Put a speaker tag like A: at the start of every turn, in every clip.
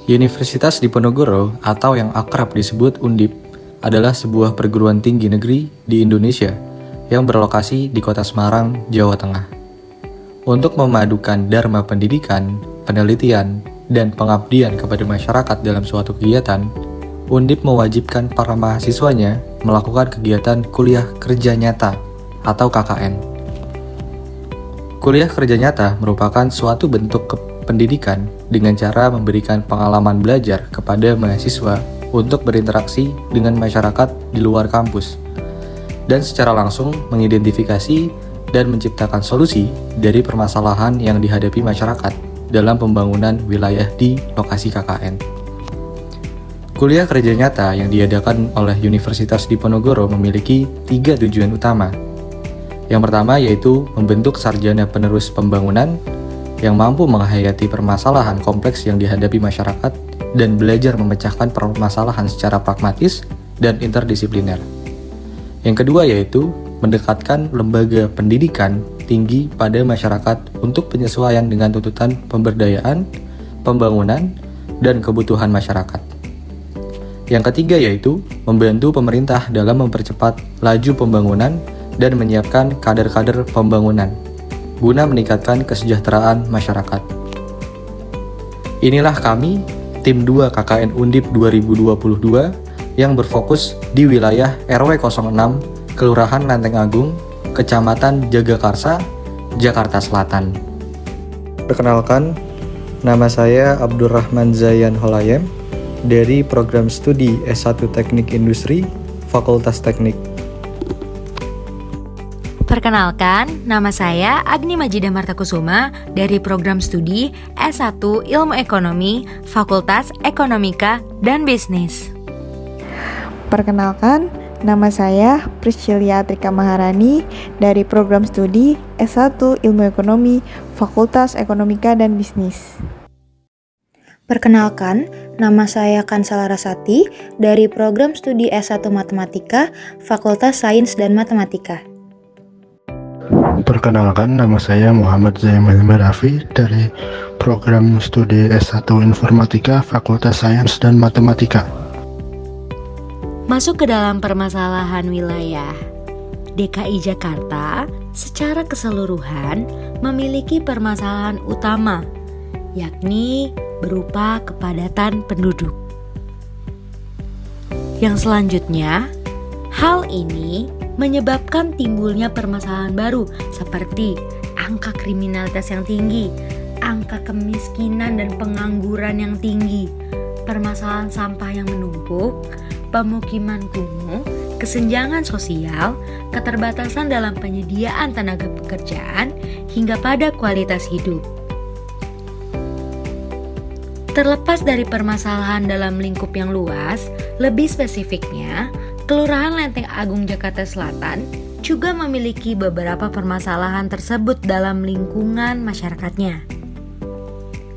A: Universitas Diponegoro atau yang akrab disebut Undip adalah sebuah perguruan tinggi negeri di Indonesia yang berlokasi di Kota Semarang, Jawa Tengah. Untuk memadukan dharma pendidikan, penelitian, dan pengabdian kepada masyarakat dalam suatu kegiatan, Undip mewajibkan para mahasiswanya melakukan kegiatan kuliah kerja nyata atau KKN. Kuliah kerja nyata merupakan suatu bentuk pendidikan dengan cara memberikan pengalaman belajar kepada mahasiswa untuk berinteraksi dengan masyarakat di luar kampus dan secara langsung mengidentifikasi dan menciptakan solusi dari permasalahan yang dihadapi masyarakat dalam pembangunan wilayah di lokasi KKN. Kuliah kerja nyata yang diadakan oleh Universitas Diponegoro memiliki 3 tujuan utama. Yang pertama yaitu membentuk sarjana penerus pembangunan yang mampu menghayati permasalahan kompleks yang dihadapi masyarakat dan belajar memecahkan permasalahan secara pragmatis dan interdisipliner. Yang kedua yaitu mendekatkan lembaga pendidikan tinggi pada masyarakat untuk penyesuaian dengan tuntutan pemberdayaan, pembangunan, dan kebutuhan masyarakat. Yang ketiga yaitu membantu pemerintah dalam mempercepat laju pembangunan dan menyiapkan kader-kader pembangunan guna meningkatkan kesejahteraan masyarakat. Inilah kami, tim 2 KKN Undip 2022 yang berfokus di wilayah RW 06, Kelurahan Lenteng Agung, Kecamatan Jagakarsa, Jakarta Selatan. Perkenalkan, nama saya Abdurrahman Zayan Holayem dari Program Studi S1 Teknik Industri, Fakultas Teknik.
B: Perkenalkan, nama saya Agni Majida Martakusuma dari Program Studi S1 Ilmu Ekonomi, Fakultas Ekonomika dan Bisnis.
C: Perkenalkan, nama saya Priscilia Trika Maharani dari Program Studi S1 Ilmu Ekonomi, Fakultas Ekonomika dan Bisnis.
D: Perkenalkan, nama saya Kansala Rasati dari Program Studi S1 Matematika, Fakultas Sains dan Matematika.
E: Perkenalkan, nama saya Muhammad Zaiman Marafi dari Program Studi S1 Informatika, Fakultas Sains dan Matematika.
B: Masuk ke dalam permasalahan wilayah, DKI Jakarta secara keseluruhan memiliki permasalahan utama, yakni berupa kepadatan penduduk. Yang selanjutnya, hal ini menyebabkan timbulnya permasalahan baru seperti angka kriminalitas yang tinggi, angka kemiskinan dan pengangguran yang tinggi, permasalahan sampah yang menumpuk, pemukiman kumuh, kesenjangan sosial, keterbatasan dalam penyediaan tenaga pekerjaan, hingga pada kualitas hidup. Terlepas dari permasalahan dalam lingkup yang luas, lebih spesifiknya, Kelurahan Lenteng Agung Jakarta Selatan juga memiliki beberapa permasalahan tersebut dalam lingkungan masyarakatnya.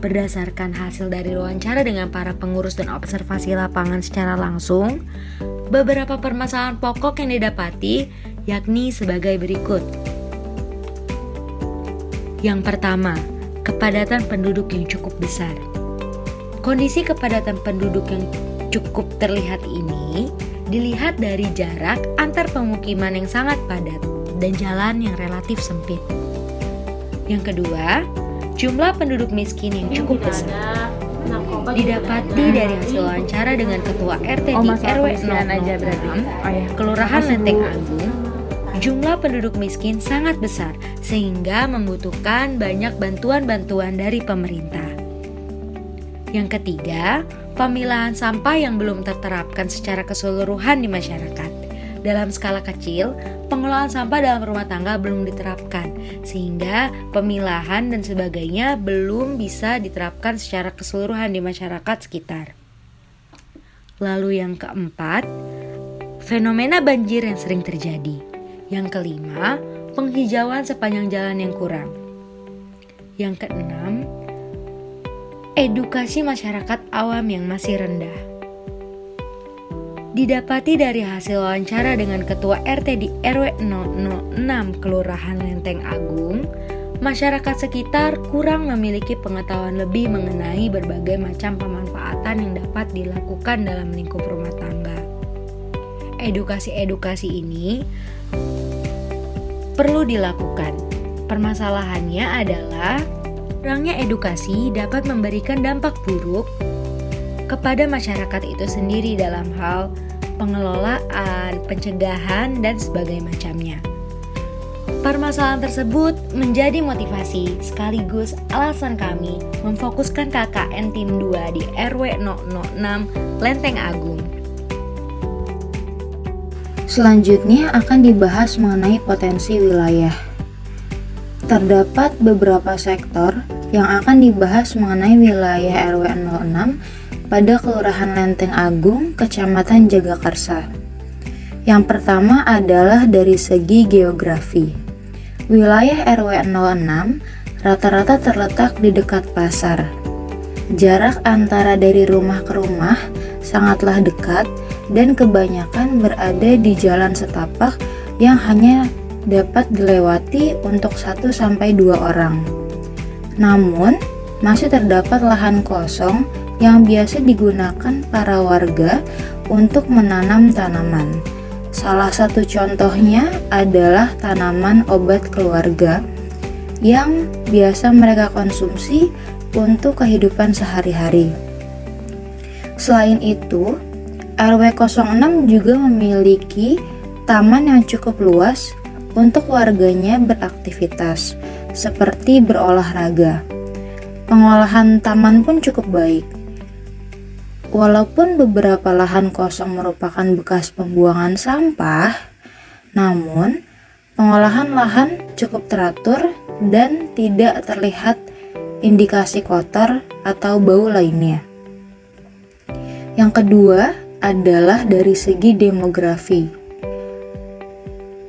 B: Berdasarkan hasil dari wawancara dengan para pengurus dan observasi lapangan secara langsung, beberapa permasalahan pokok yang didapati yakni sebagai berikut. Yang pertama, kepadatan penduduk yang cukup besar. Kondisi kepadatan penduduk yang cukup terlihat ini dilihat dari jarak antar pemukiman yang sangat padat dan jalan yang relatif sempit. Yang kedua, jumlah penduduk miskin yang cukup besar. Didapati dari hasil wawancara dengan Ketua RT di RW 006, Kelurahan Lenteng Agung, jumlah penduduk miskin sangat besar sehingga membutuhkan banyak bantuan-bantuan dari pemerintah. Yang ketiga, pemilahan sampah yang belum terterapkan secara keseluruhan di masyarakat. Dalam skala kecil, pengelolaan sampah dalam rumah tangga belum diterapkan, sehingga pemilahan dan sebagainya belum bisa diterapkan secara keseluruhan di masyarakat sekitar. Lalu yang keempat, fenomena banjir yang sering terjadi. Yang kelima, penghijauan sepanjang jalan yang kurang. Yang keenam, edukasi masyarakat awam yang masih rendah. Didapati dari hasil wawancara dengan Ketua RT di RW 006 Kelurahan Lenteng Agung, masyarakat sekitar kurang memiliki pengetahuan lebih mengenai berbagai macam pemanfaatan yang dapat dilakukan dalam lingkup rumah tangga. Edukasi-edukasi ini perlu dilakukan. Permasalahannya adalah kurangnya edukasi dapat memberikan dampak buruk kepada masyarakat itu sendiri dalam hal pengelolaan, pencegahan, dan sebagainya macamnya. Permasalahan tersebut menjadi motivasi sekaligus alasan kami memfokuskan KKN Tim 2 di RW 006 Lenteng Agung.
D: Selanjutnya akan dibahas mengenai potensi wilayah. Terdapat beberapa sektor yang akan dibahas mengenai wilayah RW 06 pada Kelurahan Lenteng Agung, Kecamatan Jagakarsa. Yang pertama adalah dari segi geografi. Wilayah RW 06 rata-rata terletak di dekat pasar. Jarak antara dari rumah ke rumah sangatlah dekat dan kebanyakan berada di jalan setapak yang hanya dapat dilewati untuk 1-2 orang. Namun, masih terdapat lahan kosong yang biasa digunakan para warga untuk menanam tanaman. Salah satu contohnya adalah tanaman obat keluarga yang biasa mereka konsumsi untuk kehidupan sehari-hari. Selain itu, RW 06 juga memiliki taman yang cukup luas untuk warganya beraktivitas, seperti berolahraga. Pengolahan taman pun cukup baik. Walaupun beberapa lahan kosong merupakan bekas pembuangan sampah, namun pengolahan lahan cukup teratur dan tidak terlihat indikasi kotor atau bau lainnya. Yang kedua adalah dari segi demografi.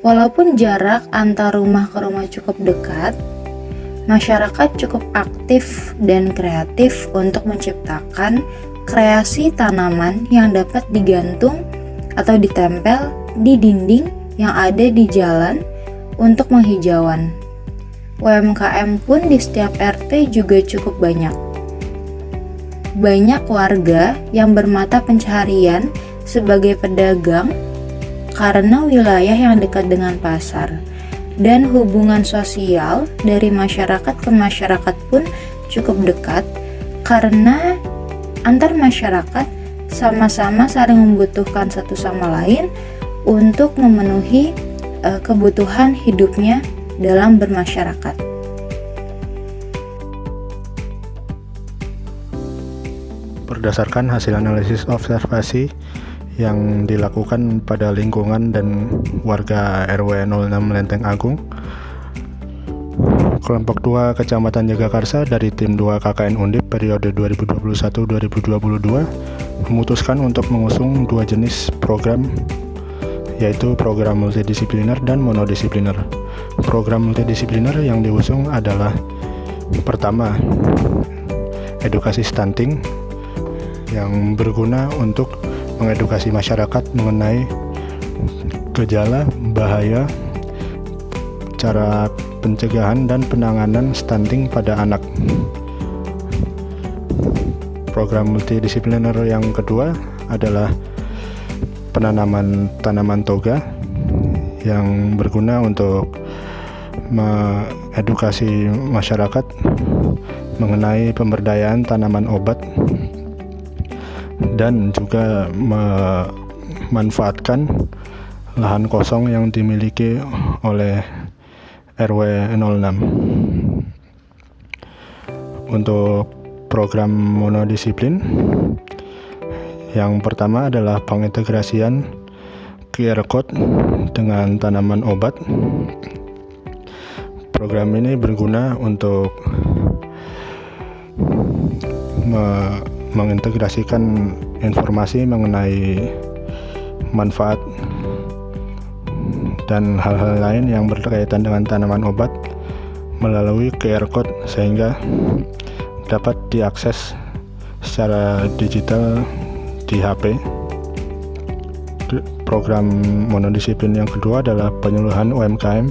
D: Walaupun jarak antar rumah ke rumah cukup dekat, masyarakat cukup aktif dan kreatif untuk menciptakan kreasi tanaman yang dapat digantung atau ditempel di dinding yang ada di jalan untuk penghijauan. UMKM pun di setiap RT juga cukup banyak. Banyak warga yang bermata pencaharian sebagai pedagang karena wilayah yang dekat dengan pasar, dan hubungan sosial dari masyarakat ke masyarakat pun cukup dekat karena antar masyarakat sama-sama saling membutuhkan satu sama lain untuk memenuhi kebutuhan hidupnya dalam bermasyarakat.
E: Berdasarkan hasil analisis observasi yang dilakukan pada lingkungan dan warga RW 06 Lenteng Agung, Kelompok 2 Kecamatan Jagakarsa dari Tim 2 KKN Undip periode 2021-2022 memutuskan untuk mengusung 2 jenis program, yaitu program multidisipliner dan monodisipliner. Program multidisipliner yang diusung adalah pertama, edukasi stunting yang berguna untuk mengedukasi masyarakat mengenai gejala, bahaya, cara pencegahan dan penanganan stunting pada anak. Program multidisipliner yang kedua adalah penanaman tanaman toga yang berguna untuk mengedukasi masyarakat mengenai pemberdayaan tanaman obat dan juga memanfaatkan lahan kosong yang dimiliki oleh RW 06. Untuk program monodisiplin, yang pertama adalah pengintegrasian QR code dengan tanaman obat. Program ini berguna untuk mengintegrasikan informasi mengenai manfaat dan hal-hal lain yang berkaitan dengan tanaman obat melalui QR code sehingga dapat diakses secara digital di HP. Program monodisiplin yang kedua adalah penyuluhan UMKM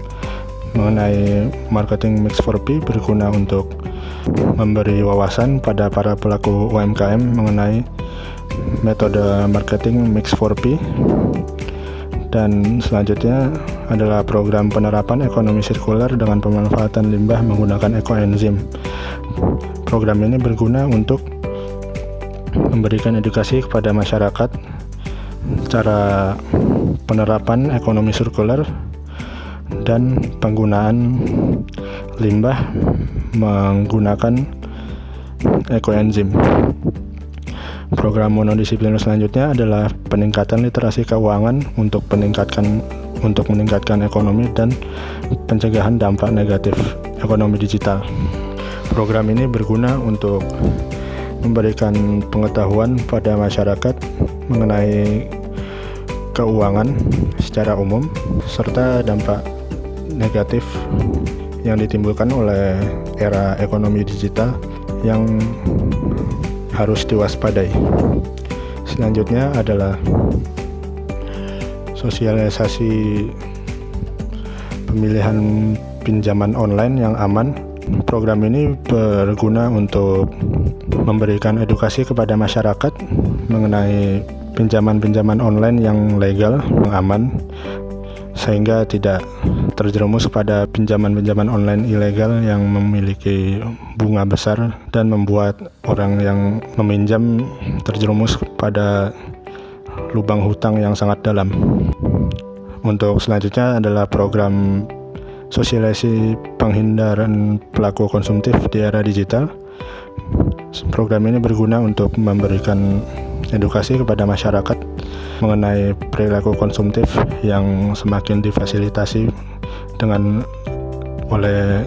E: mengenai marketing Mix 4P berguna untuk memberi wawasan pada para pelaku UMKM mengenai metode marketing Mix 4P. Dan selanjutnya adalah program penerapan ekonomi sirkular dengan pemanfaatan limbah menggunakan ekoenzim. Program ini berguna untuk memberikan edukasi kepada masyarakat cara penerapan ekonomi sirkular dan penggunaan limbah menggunakan ekoenzim. Program monodisipliner selanjutnya adalah peningkatan literasi keuangan untuk meningkatkan ekonomi dan pencegahan dampak negatif ekonomi digital. Program ini berguna untuk memberikan pengetahuan pada masyarakat mengenai keuangan secara umum serta dampak negatif yang ditimbulkan oleh era ekonomi digital yang harus diwaspadai. Selanjutnya adalah sosialisasi pemilihan pinjaman online yang aman. Program ini berguna untuk memberikan edukasi kepada masyarakat mengenai pinjaman-pinjaman online yang legal, yang aman, sehingga tidak terjerumus pada pinjaman-pinjaman online ilegal yang memiliki bunga besar dan membuat orang yang meminjam terjerumus pada lubang hutang yang sangat dalam. Untuk selanjutnya adalah program sosialisasi penghindaran pelaku konsumtif di era digital. Program ini berguna untuk memberikan edukasi kepada masyarakat mengenai perilaku konsumtif yang semakin difasilitasi oleh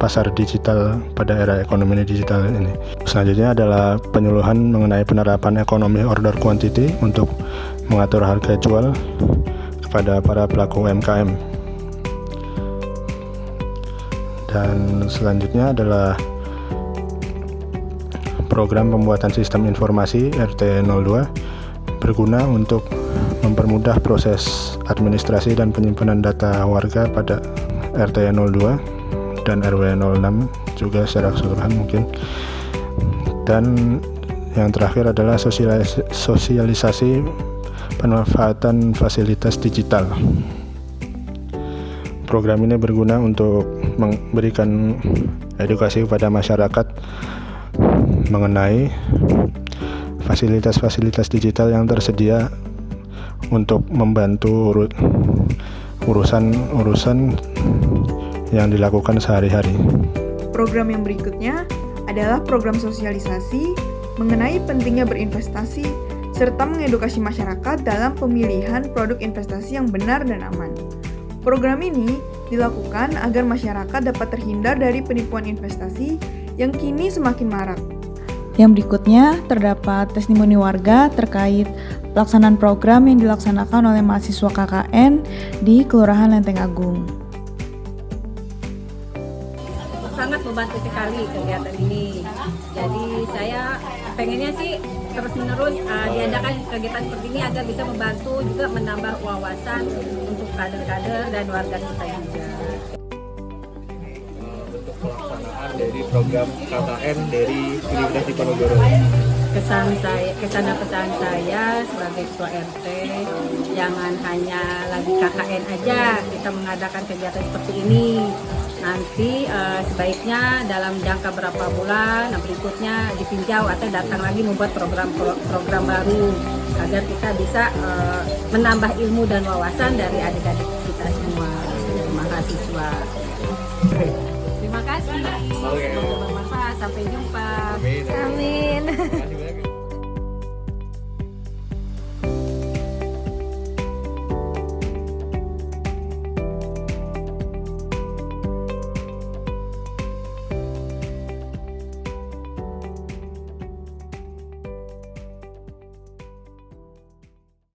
E: pasar digital pada era ekonomi digital ini. Selanjutnya adalah penyuluhan mengenai penerapan ekonomi order quantity untuk mengatur harga jual kepada para pelaku UMKM. Dan selanjutnya adalah program pembuatan sistem informasi RT02 berguna untuk mempermudah proses administrasi dan penyimpanan data warga pada RT02 dan RW06 juga secara keseluruhan mungkin. Dan yang terakhir adalah sosialisasi pemanfaatan fasilitas digital. Program ini berguna untuk memberikan edukasi kepada masyarakat mengenai fasilitas-fasilitas digital yang tersedia untuk membantu urusan-urusan yang dilakukan sehari-hari.
C: Program yang berikutnya adalah program sosialisasi mengenai pentingnya berinvestasi serta mengedukasi masyarakat dalam pemilihan produk investasi yang benar dan aman. Program ini dilakukan agar masyarakat dapat terhindar dari penipuan investasi yang kini semakin marak. Yang berikutnya terdapat testimoni warga terkait pelaksanaan program yang dilaksanakan oleh mahasiswa KKN di Kelurahan Lenteng Agung.
F: Sangat membantu sekali kegiatan ini. Jadi saya pengennya sih terus-menerus diadakan kegiatan seperti ini agar bisa membantu juga menambah wawasan untuk kader-kader dan warga kita juga.
G: Pelaksanaan dari program KKN dari Universitas Diponegoro.
F: Kesan pesan saya sebagai ketua RT, jangan hanya lagi KKN aja kita mengadakan kegiatan seperti ini. Nanti sebaiknya dalam jangka berapa bulan berikutnya ditinjau atau datang lagi membuat program baru agar kita bisa menambah ilmu dan wawasan dari adik-adik kita semua, mahasiswa. Terima kasih. Semoga bermanfaat. Sampai jumpa.
G: Amin.
F: Amin.